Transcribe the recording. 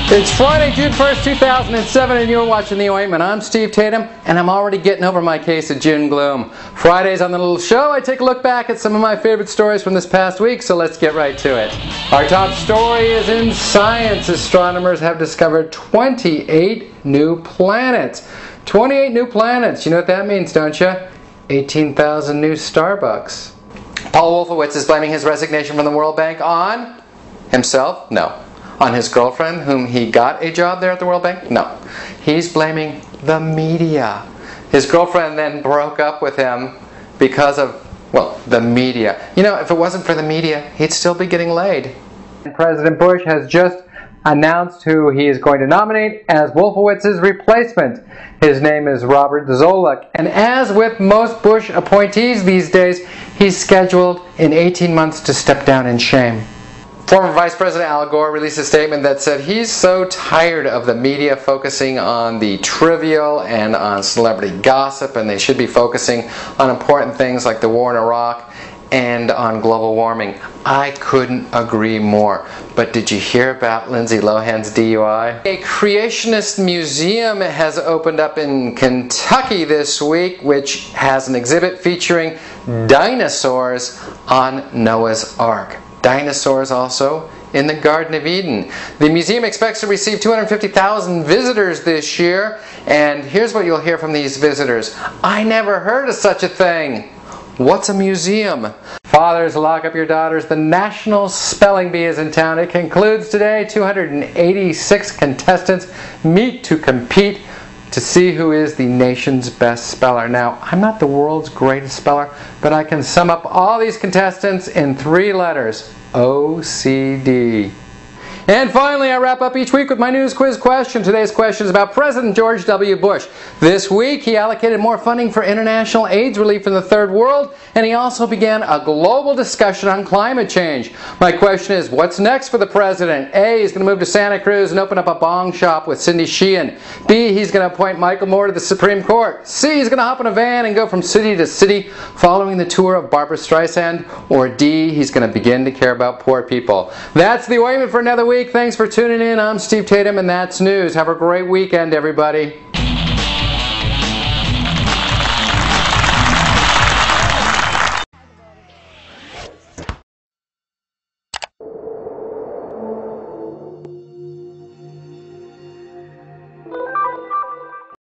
It's Friday, June 1st, 2007, and you're watching The Ointment. I'm Steve Tatham, and I'm already getting over my case of June gloom. Fridays on the little show, I take a look back at some of my favorite stories from this past week, so let's get right to it. Our top story is in science. Astronomers have discovered 28 new planets. 28 new planets. You know what that means, don't you? 18,000 new Starbucks. Paul Wolfowitz is blaming his resignation from the World Bank on himself? No. On his girlfriend, whom he got a job there at the World Bank? No. He's blaming the media. His girlfriend then broke up with him because of, well, the media. You know, if it wasn't for the media, he'd still be getting laid. And President Bush has just announced who he is going to nominate as Wolfowitz's replacement. His name is Robert Zoellick. And as with most Bush appointees these days, he's scheduled in 18 months to step down in shame. Former Vice President Al Gore released a statement that said he's so tired of the media focusing on the trivial and on celebrity gossip, and they should be focusing on important things like the war in Iraq and on global warming. I couldn't agree more. But did you hear about Lindsay Lohan's DUI? A creationist museum has opened up in Kentucky this week, which has an exhibit featuring dinosaurs on Noah's Ark. Dinosaurs also in the Garden of Eden. The museum expects to receive 250,000 visitors this year, and here's what you'll hear from these visitors. I never heard of such a thing. What's a museum? Fathers, lock up your daughters. The National Spelling Bee is in town. It concludes today. 286 contestants meet to compete to see who is the nation's best speller. Now, I'm not the world's greatest speller, but I can sum up all these contestants in 3 letters. OCD. And finally, I wrap up each week with my news quiz question. Today's question is about President George W. Bush. This week, he allocated more funding for international AIDS relief in the Third World, and he also began a global discussion on climate change. My question is, what's next for the president? A, he's going to move to Santa Cruz and open up a bong shop with Cindy Sheehan. B, he's going to appoint Michael Moore to the Supreme Court. C, he's going to hop in a van and go from city to city following the tour of Barbra Streisand. Or D, he's going to begin to care about poor people. That's The Ointment for another week. Thanks for tuning in. I'm Steve Tatham, and that's news. Have a great weekend, everybody.